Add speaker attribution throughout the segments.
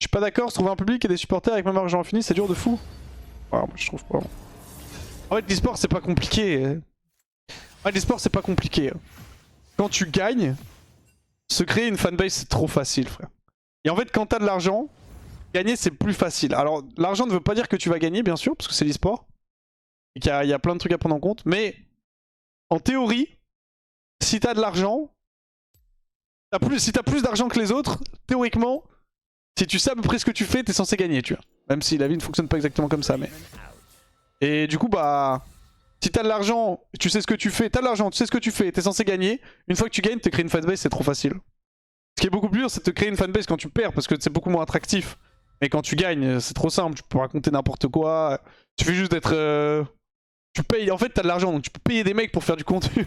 Speaker 1: Je suis pas d'accord, se trouver un public et des supporters avec même argent infini, c'est dur de fou. Ouais, moi je trouve pas. En fait, l'e-sport c'est pas compliqué. En fait, l'e-sport c'est pas compliqué. Quand tu gagnes, se créer une fanbase c'est trop facile, frère. Et en fait, quand t'as de l'argent, gagner c'est plus facile. Alors, l'argent ne veut pas dire que tu vas gagner, bien sûr, parce que c'est l'e-sport. Et qu'il y a plein de trucs à prendre en compte. Mais en théorie, si t'as de l'argent, si t'as plus d'argent que les autres, théoriquement, si tu sais à peu près ce que tu fais, t'es censé gagner, tu vois. Même si la vie ne fonctionne pas exactement comme ça, mais... Et du coup, bah... Si t'as de l'argent, tu sais ce que tu fais, t'as de l'argent, tu sais ce que tu fais, t'es censé gagner. Une fois que tu gagnes, te créer une fanbase, c'est trop facile. Ce qui est beaucoup plus dur, c'est de te créer une fanbase quand tu perds, parce que c'est beaucoup moins attractif. Mais quand tu gagnes, c'est trop simple, tu peux raconter n'importe quoi. Tu fais juste d'être... Tu payes... En fait, t'as de l'argent, donc tu peux payer des mecs pour faire du contenu.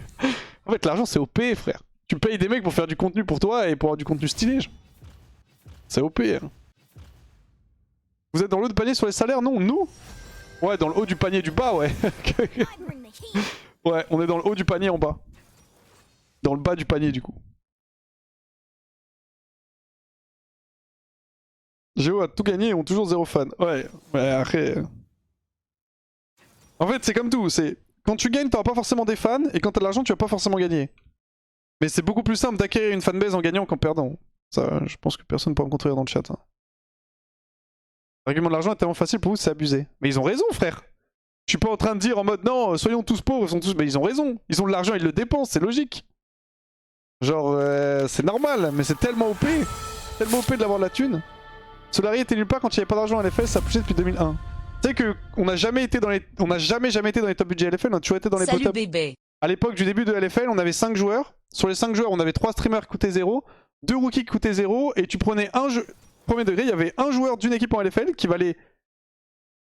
Speaker 1: En fait, l'argent, c'est OP, frère. Tu payes des mecs pour faire du contenu pour toi et pour avoir du contenu stylé. C'est OP. Hein. Vous êtes dans le haut du panier sur les salaires? Non, nous? Ouais, dans le haut du panier du bas, ouais. Ouais, on est dans le haut du panier en bas. Dans le bas du panier, du coup. Géo a tout gagné et ont toujours 0 fan. Ouais, après... En fait, c'est comme tout. C'est quand tu gagnes, t'auras pas forcément des fans. Et quand t'as de l'argent, tu vas pas forcément gagner. Mais c'est beaucoup plus simple d'acquérir une fanbase en gagnant qu'en perdant. Ça, je pense que personne ne peut en contredire dans le chat. Hein. L'argument de l'argent est tellement facile pour vous, c'est abusé. Mais ils ont raison, frère. Je suis pas en train de dire en mode non, soyons tous pauvres, sont tous... Mais ils ont raison. Ils ont de l'argent, ils le dépensent, c'est logique. Genre, c'est normal, mais c'est tellement OP. Tellement OP de l'avoir de la thune. Solari était nulle part quand il n'y avait pas d'argent à LFL, ça a poussé depuis 2001. Tu sais qu'on n'a jamais été dans les... On n'a jamais été dans les top budget LFL, on a toujours été dans les
Speaker 2: Salut
Speaker 1: bottom.
Speaker 2: bébé.
Speaker 1: À l'époque du début de LFL, on avait 5 joueurs. Sur les 5 joueurs, on avait 3 streamers qui coûtaient 0, 2 rookies qui coûtaient 0, et tu prenais un jeu... Premier degré, il y avait un joueur d'une équipe en LFL qui valait...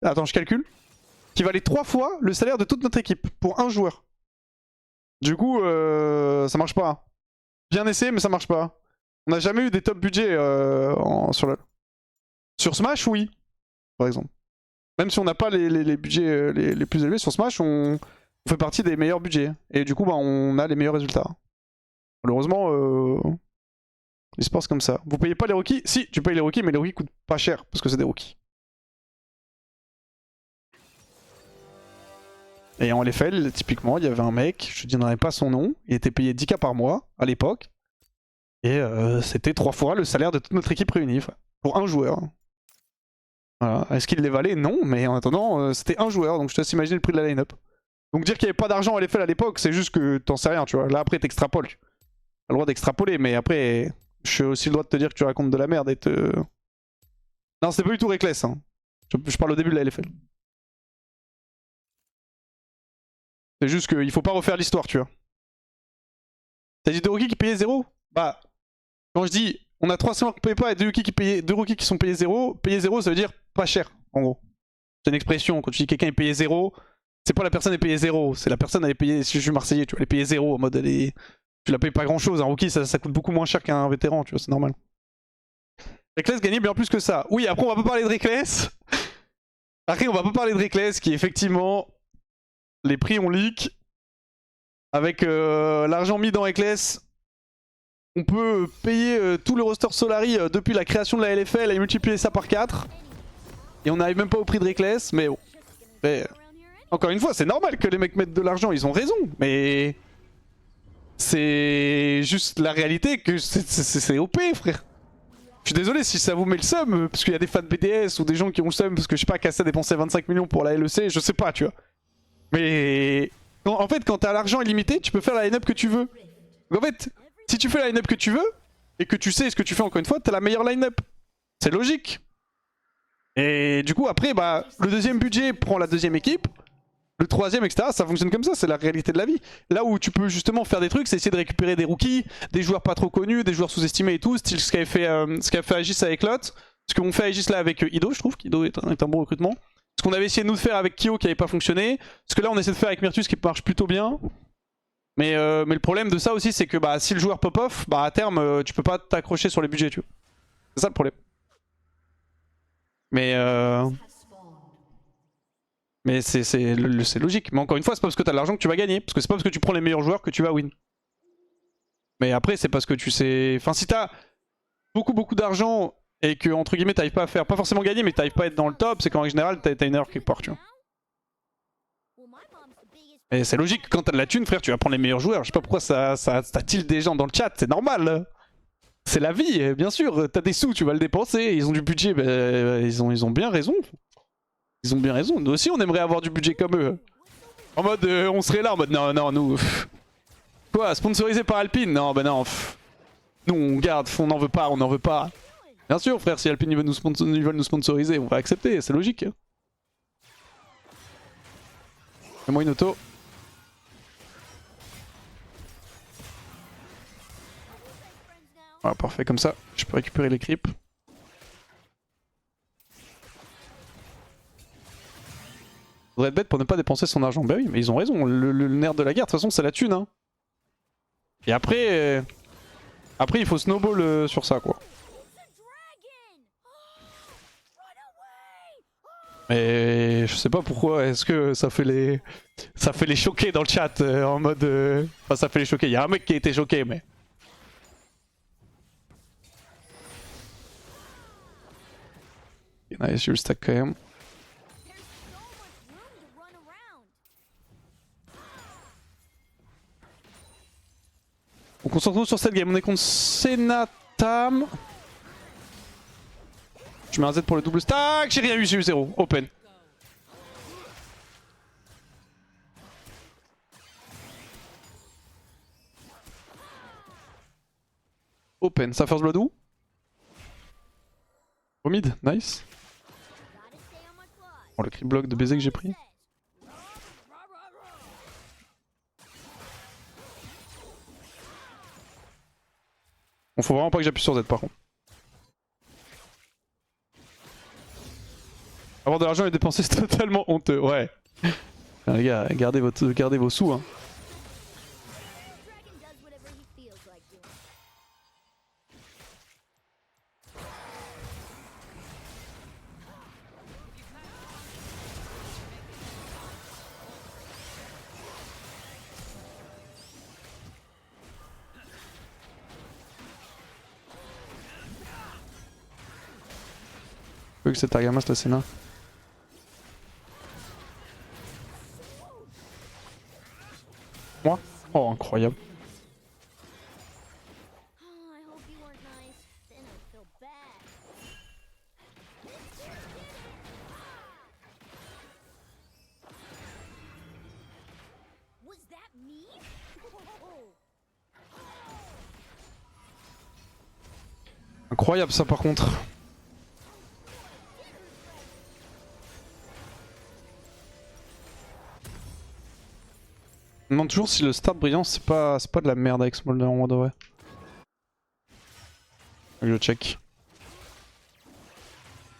Speaker 1: Attends, je calcule. Qui valait 3 fois le salaire de toute notre équipe, pour un joueur. Du coup, ça marche pas. Bien essayé, mais ça marche pas. On n'a jamais eu des top budgets sur LoL. Sur Smash, oui, par exemple. Même si on n'a pas les budgets les plus élevés, sur Smash, on fait partie des meilleurs budgets. Et du coup, bah, on a les meilleurs résultats. Malheureusement, l'e-sport c'est comme ça. Vous payez pas les rookies? Si, tu payes les rookies, mais les rookies coûtent pas cher, parce que c'est des rookies. Et en LFL, typiquement, il y avait un mec, je ne donnerai pas son nom, il était payé 10K par mois, à l'époque. Et c'était 3 fois le salaire de toute notre équipe réunie, pour un joueur. Voilà. Est-ce qu'il les valait? Non, mais en attendant, c'était un joueur, donc je te laisse imaginer le prix de la line-up. Donc dire qu'il n'y avait pas d'argent à LFL à l'époque, c'est juste que t'en sais rien, tu vois. Là après t'extrapoles. T'as le droit d'extrapoler, mais après, j'ai aussi le droit de te dire que tu racontes de la merde et te... Non, c'était pas du tout reckless, hein. Je parle au début de la LFL. C'est juste qu'il faut pas refaire l'histoire, tu vois. T'as dit 2 rookies qui payaient 0? Bah, quand je dis on a 3 streamers qui payent pas et 2 rookies qui sont payés 0, payer 0 ça veut dire pas cher, en gros. C'est une expression, quand tu dis quelqu'un est payé 0, c'est pas la personne est payée 0, c'est la personne elle est payée, si je suis marseillais, tu vois, elle est payée 0 en mode elle est... Tu la payes pas grand chose, un rookie ça coûte beaucoup moins cher qu'un vétéran, tu vois, c'est normal. Reckless gagnait bien plus que ça. Oui, après on va pas parler de Reckless. Après on va pas parler de Reckless qui effectivement, les prix ont leak. Avec l'argent mis dans Reckless, on peut payer tout le roster Solari depuis la création de la LFL et multiplier ça par 4. Et on n'arrive même pas au prix de Reckless, mais bon. Mais, encore une fois, c'est normal que les mecs mettent de l'argent, ils ont raison, mais... C'est juste la réalité que c'est OP, frère. Je suis désolé si ça vous met le seum, parce qu'il y a des fans BDS ou des gens qui ont le seum, parce que je sais pas, Kassa dépensait 25 millions pour la LEC, je sais pas, tu vois. Mais... En fait, quand t'as l'argent illimité, tu peux faire la line-up que tu veux. Donc en fait, si tu fais la line-up que tu veux, et que tu sais ce que tu fais encore une fois, t'as la meilleure line-up. C'est logique. Et du coup, après, bah, le deuxième budget prend la deuxième équipe. Le troisième, etc. Ça fonctionne comme ça, c'est la réalité de la vie. Là où tu peux justement faire des trucs, c'est essayer de récupérer des rookies, des joueurs pas trop connus, des joueurs sous-estimés et tout, style ce qu'avait fait Aegis avec Lot. Ce qu'on fait Aegis là avec Ido, je trouve qu'Ido est un bon recrutement. Ce qu'on avait essayé de nous faire avec Kyo qui avait pas fonctionné. Ce que là on essaie de faire avec Myrtus qui marche plutôt bien. Mais le problème de ça aussi c'est que bah, si le joueur pop off, bah à terme tu peux pas t'accrocher sur les budgets, tu vois. C'est ça le problème. Mais c'est logique. Mais encore une fois, c'est pas parce que t'as de l'argent que tu vas gagner. Parce que c'est pas parce que tu prends les meilleurs joueurs que tu vas win. Mais après, c'est parce que tu sais... Enfin, si t'as beaucoup d'argent et que entre guillemets t'arrives pas à faire, pas forcément gagner, mais t'arrives pas à être dans le top, c'est qu'en règle générale t'as une erreur quelque part, tu vois. Et c'est logique, quand t'as de la thune, frère, tu vas prendre les meilleurs joueurs. Je sais pas pourquoi ça tilt des gens dans le chat, c'est normal. C'est la vie, bien sûr. T'as des sous, tu vas le dépenser. Ils ont du budget, ils ont bien raison. Ils ont bien raison. Nous aussi, on aimerait avoir du budget comme eux. En mode, on serait là, en mode, non, non, nous. Quoi, sponsorisé par Alpine? Non, bah non. Nous, on garde, on n'en veut pas, on n'en veut pas. Bien sûr, frère, si Alpine ils veulent nous sponsoriser, on va accepter, c'est logique. Fais-moi une auto. Voilà, parfait, comme ça, je peux récupérer les creeps. Faudrait être bête pour ne pas dépenser son argent. Bah oui, mais ils ont raison, le nerf de la guerre, de toute façon, c'est la thune. Hein. Et après, après, il faut snowball sur ça, quoi. Mais je sais pas pourquoi, est-ce que ça fait les choquer dans le chat en mode... Enfin, ça fait les choquer, il y a un mec qui a été choqué, mais... Nice, je le stack quand même. On concentre-nous sur cette game, on est contre Senatam. Je mets un Z pour le double stack, j'ai rien eu, j'ai eu 0, open. Open, ça first blood où? Au mid, nice. Oh le creep block de baiser que j'ai pris. Bon, faut vraiment pas que j'appuie sur Z par contre. Avoir de l'argent et dépenser c'est totalement honteux, ouais. Les gars, gardez vos sous hein. Je veux que c'est Targamas la Senna. Moi? Oh incroyable. Incroyable ça par contre. Je me demande toujours si le start brillant c'est pas de la merde avec Smolder en de vrai. Je check.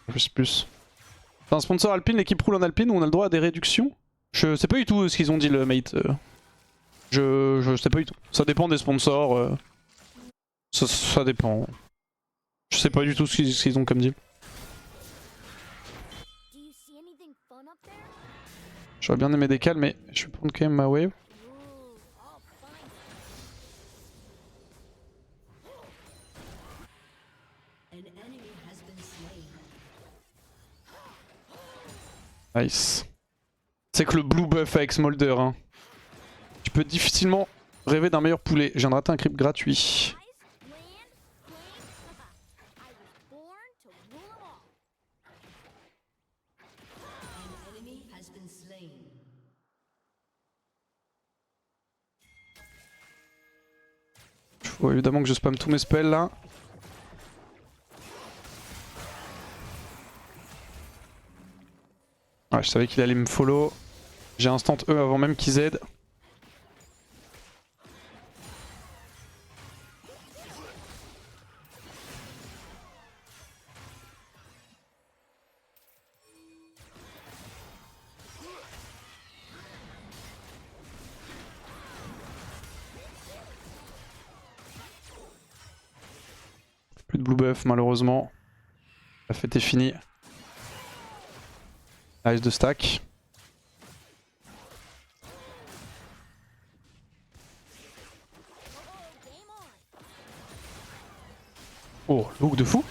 Speaker 1: Plus. C'est un sponsor Alpine, l'équipe roule en Alpine où on a le droit à des réductions. Je sais pas du tout ce qu'ils ont dit le mate. Je sais pas du tout. Ça dépend des sponsors. Ça dépend. Je sais pas du tout ce qu'ils ont comme deal. J'aurais bien aimé des calmes mais je vais prendre quand même ma wave. Nice. C'est que le blue buff avec Smolder, hein. Tu peux difficilement rêver d'un meilleur poulet. Je viens de rater un creep gratuit. Il faut évidemment que je spamme tous mes spells là. Ouais, je savais qu'il allait me follow. J'ai instant E avant même qu'ils aident. Plus de blue buff malheureusement. La fête est finie. Nice de stack. Oh, le hook de fou.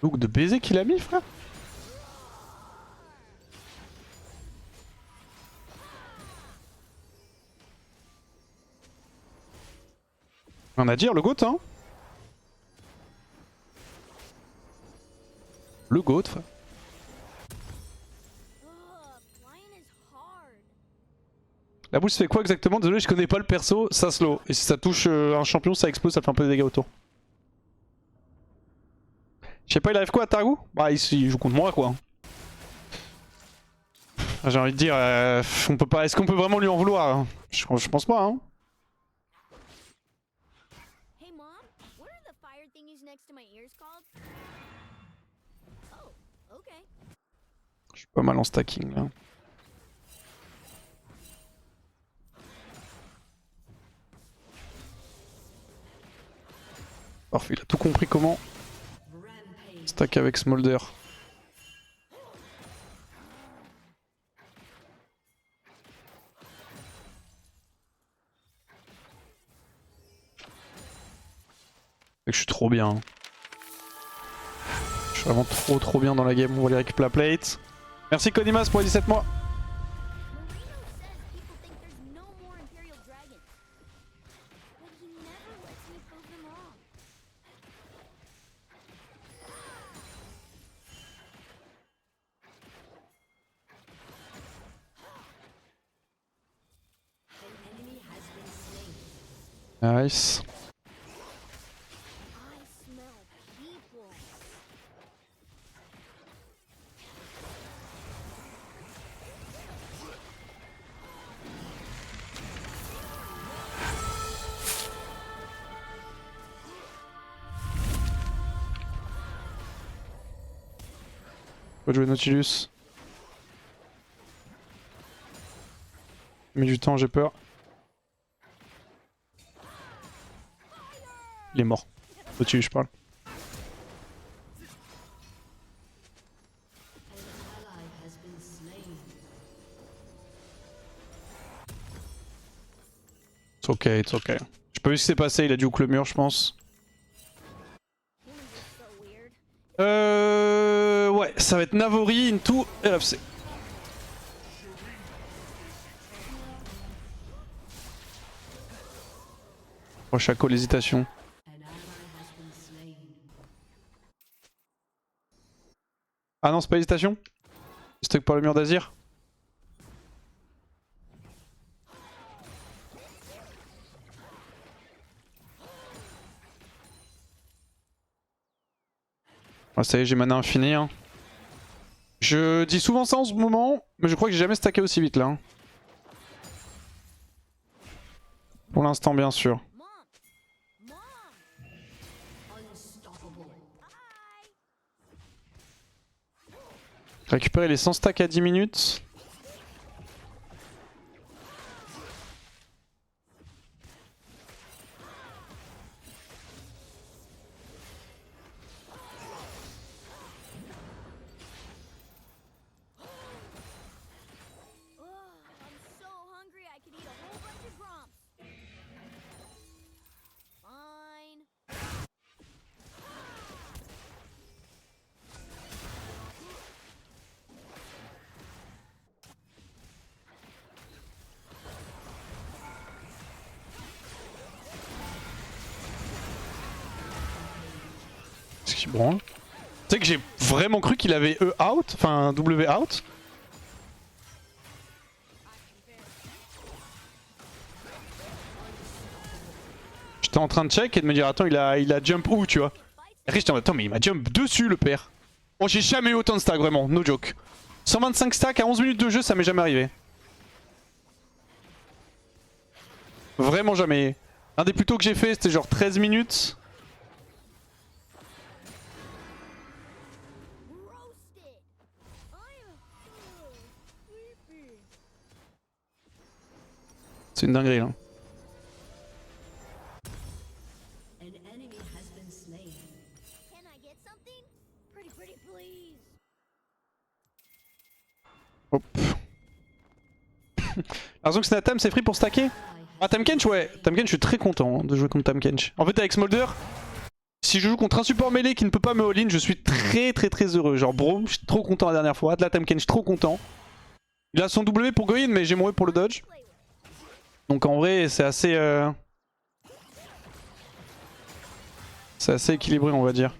Speaker 1: Look de baiser qu'il a mis, frère. On a dire le GOAT, hein. Le GOAT, frère. La boule fait quoi exactement? Désolé, je connais pas le perso, ça slow. Et si ça touche un champion, ça explose, ça fait un peu de dégâts autour. Je sais pas, il arrive quoi à Targou? Bah, il joue contre moi, quoi. J'ai envie de dire, on peut pas. Est-ce qu'on peut vraiment lui en vouloir, hein? Je pense pas, hein. Je suis pas mal en stacking là. Parfait, il a tout compris comment stack avec Smolder. Je suis trop bien. Je suis vraiment trop bien dans la game. On va aller récupérer la plate. Merci Konimas pour les 17 mois. Nice. On va jouer Nautilus. Mais du temps, j'ai peur. Il est mort. Nautilus, je parle. It's ok, it's ok. J'ai pas vu ce qui s'est passé, il a dû hook le mur, je pense. Ouais, ça va être Navori into LFC. Oh, Chaco, l'hésitation. Ah non, c'est pas hésitation? Stuck par le mur d'Azir. Ah, ça y est, j'ai mana infini. Hein. Je dis souvent ça en ce moment, mais je crois que j'ai jamais stacké aussi vite là. Hein. Pour l'instant, bien sûr. Récupérer les 100 stacks à 10 minutes. Ce qui branle. Tu sais que j'ai vraiment cru qu'il avait E out, enfin W out. J'étais en train de check et de me dire attends il a jump où tu vois. Et après j'étais en mode attends mais il m'a jump dessus le père. Oh j'ai jamais eu autant de stacks vraiment, no joke. 125 stacks à 11 minutes de jeu ça m'est jamais arrivé. Vraiment jamais. Un des plus tôt que j'ai fait c'était genre 13 minutes. C'est une dinguerie là. Hop. Alors que Snatam c'est free pour stacker. Ah Tahm Kench ouais, Tahm Kench je suis très content de jouer contre Tahm Kench. En fait avec Smolder, si je joue contre un support mêlé qui ne peut pas me all-in, je suis très heureux. Genre Braum, je suis trop content la dernière fois. Atlatamken, je suis trop content. Il a son W pour Goyin, mais j'ai mon E pour le dodge. Donc en vrai, c'est assez... c'est assez équilibré, on va dire.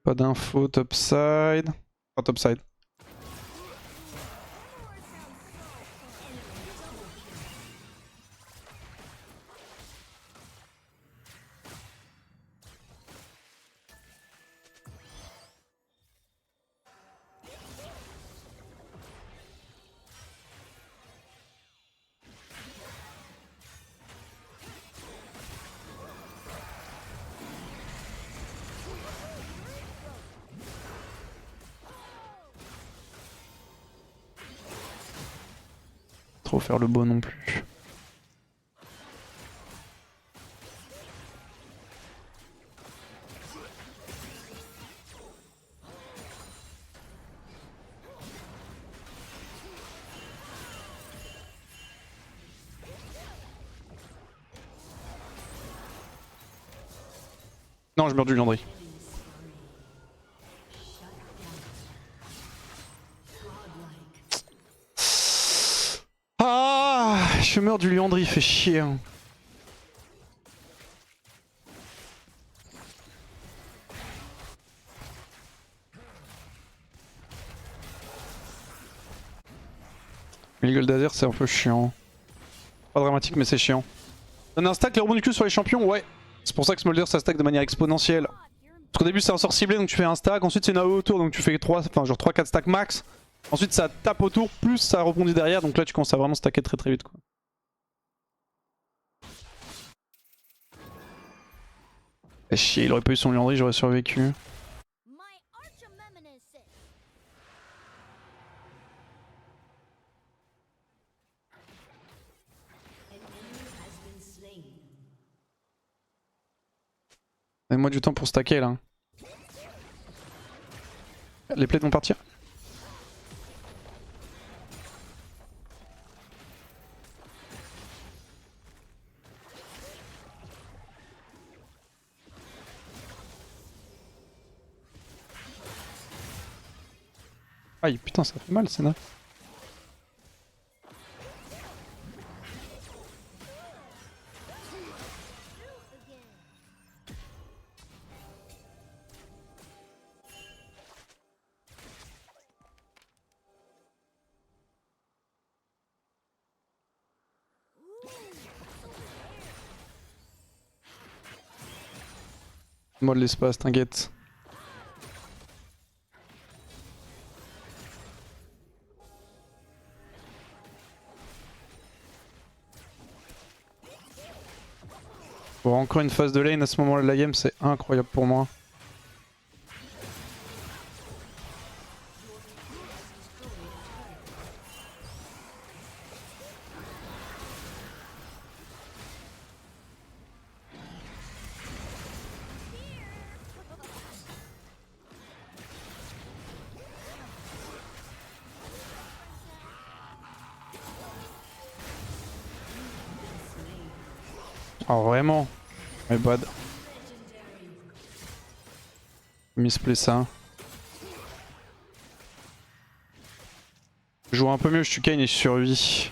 Speaker 1: Pas d'info topside. Pas topside. Trop faire le beau non plus. Non, je meurs du Liandry. Ah, je meurs du Liandry, fait chier. Hein. Le Goldazer, c'est un peu chiant. Pas dramatique, mais c'est chiant. Donne un stack, les rebonds du cul sur les champions, ouais. C'est pour ça que Smolder ça stack de manière exponentielle. Parce qu'au début c'est un sort ciblé donc tu fais un stack, ensuite c'est une AOE autour donc tu fais 3, enfin genre 3-4 stacks max. Ensuite ça tape autour, plus ça rebondit derrière, donc là tu commences à vraiment stacker très vite quoi. Eh chier, il aurait pas eu son Liandry, j'aurais survécu. Donne-moi du temps pour stacker là. Les plates vont partir. Aïe putain ça fait mal Senna. Moi de l'espace, t'inquiète. Bon, encore une phase de lane à ce moment-là de la game, c'est incroyable pour moi. Oh vraiment? My bad. Misplay ça. Je joue un peu mieux, je suis Kane et je survis.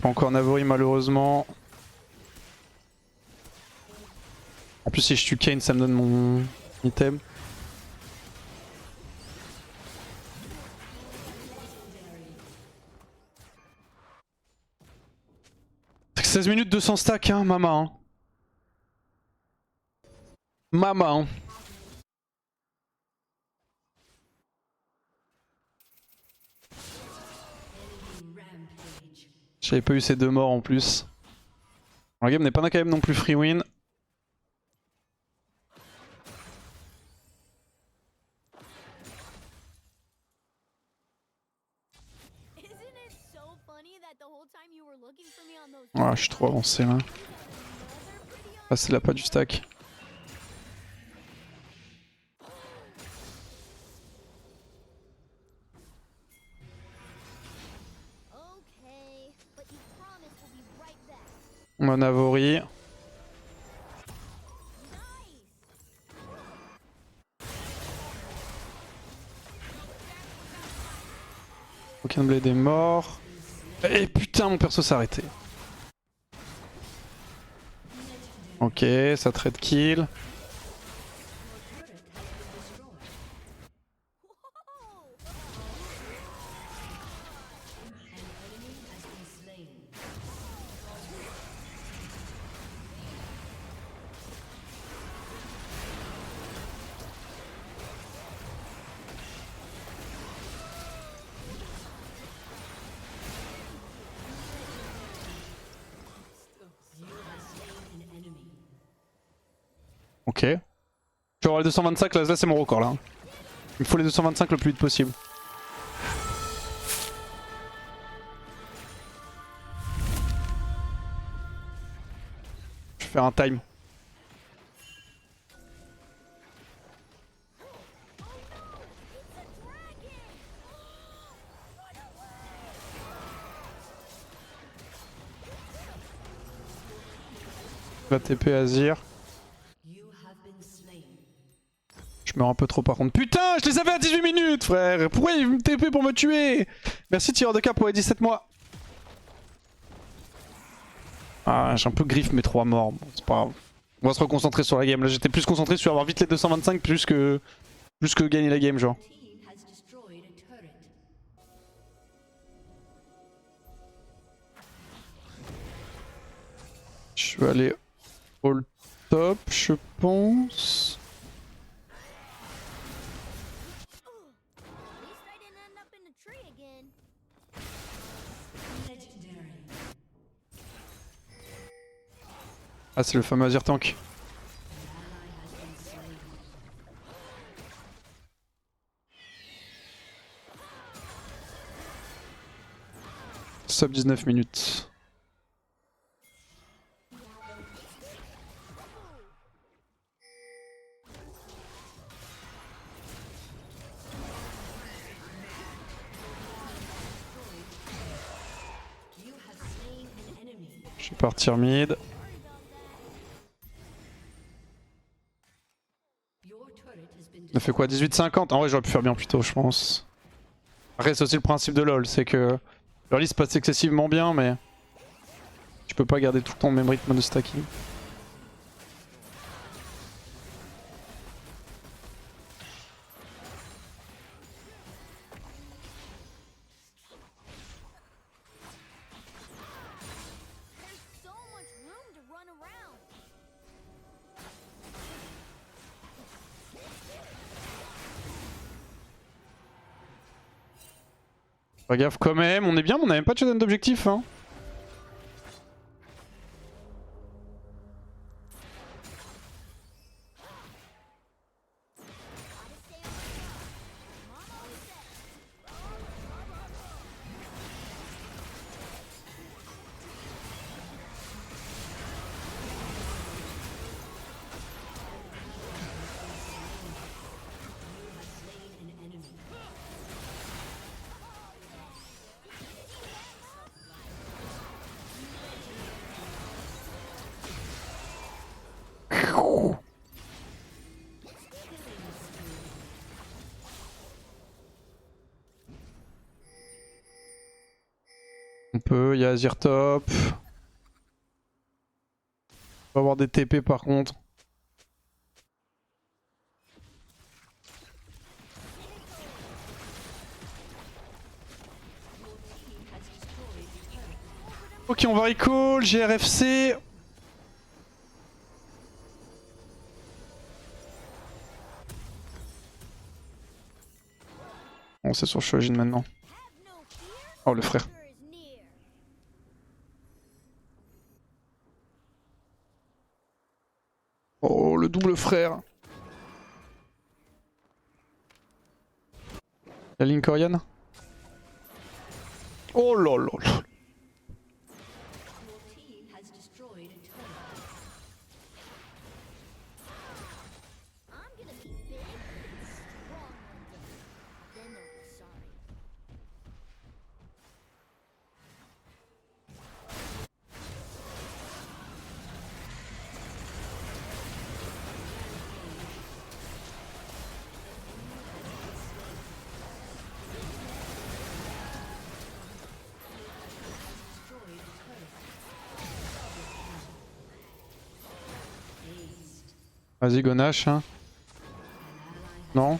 Speaker 1: Pas encore Navori malheureusement. En plus si je tue Kane ça me donne mon item. C'est que 16 minutes 200 stacks hein, mama hein. Mama hein. J'avais pas eu ces deux morts en plus. La game n'est pas quand même non plus free win. Ah, je suis trop avancé là. Ah, c'est là pas du stack. Mon Avori. Aucun Blade est mort. Et putain, mon perso s'est arrêté. Ok, ça trade kill. Ok. Je vais avoir les 225, là c'est mon record là. Il me faut les 225 le plus vite possible. Je vais faire un time. Va TP Azir. Je meurs un peu trop par contre. Putain, je les avais à 18 minutes, frère. Pourquoi ils me TP pour me tuer? Merci tireur de cap pour les 17 mois. Ah, j'ai un peu griffe mes 3 morts. Bon, c'est pas grave. On va se reconcentrer sur la game. Là, j'étais plus concentré sur avoir vite les 225 plus que gagner la game, genre. Je vais aller au top, je pense. Ah, c'est le fameux Azir Tank. Sub 19 minutes. Je vais partir mid. On a fait quoi, 18-50? En vrai j'aurais pu faire bien plus tôt je pense. Après c'est aussi le principe de LoL, c'est que l'early se passe excessivement bien mais tu peux pas garder tout le temps le même rythme de stacking. Pas gaffe quand même, on est bien, mais on n'a même pas de shutdown d'objectif hein. On peut, il y a Azir top. On va avoir des TP par contre. Ok, on va recall, GRFC. Bon, c'est sur Shojin maintenant. Oh, le frère. Oh, le double frère. La ligne coréenne. Oh là là là. Vas-y, Gonache. Hein. Non?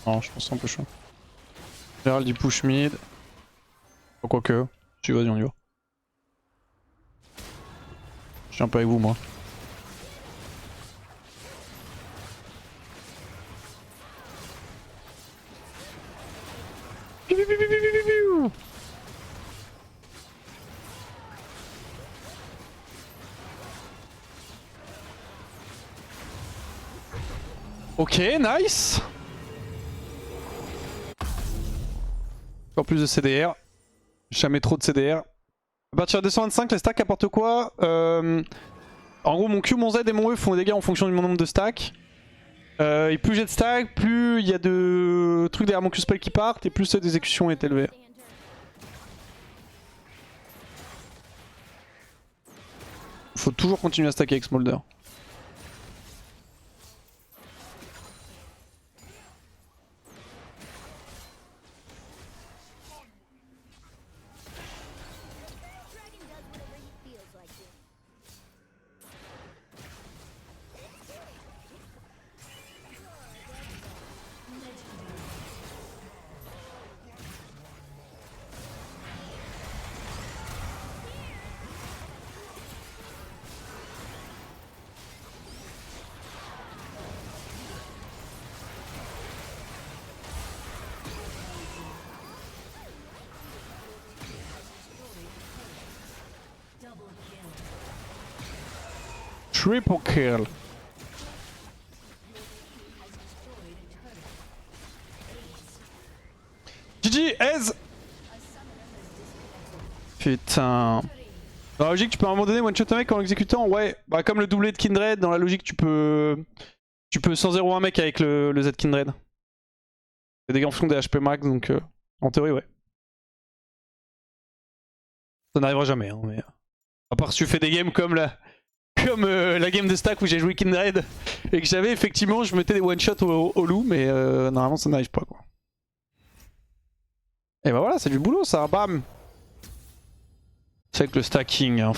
Speaker 1: Non, je pense que c'est un peu chaud. Gérald il push mid. Quoique. Si, vas-y, on y va. Je suis un peu avec vous, moi. Ok, nice. Encore plus de CDR. Jamais trop de CDR. À partir de 225, les stacks apportent quoi En gros, mon Q, mon Z et mon E font des dégâts en fonction du nombre de stacks. Et plus j'ai de stacks, plus il y a de trucs derrière mon Q-spell qui partent, et plus l'exécution est élevée. Faut toujours continuer à stacker avec Smolder. Triple kill. GG, Ez. Putain. Dans la logique, tu peux à un moment donné one-shot un mec en l'exécutant. Ouais, bah comme le doublé de Kindred, dans la logique, tu peux 100-0 un mec avec le Z Kindred. C'est des dégâts en fonction des HP max, donc en théorie, ouais. Ça n'arrivera jamais, hein, mais... À part si tu fais des games comme la game de stack où j'ai joué Kindred et que j'avais effectivement, je mettais des one-shots au loup, mais normalement ça n'arrive pas, quoi. Et bah voilà, c'est du boulot ça, bam. C'est avec le stacking, hein.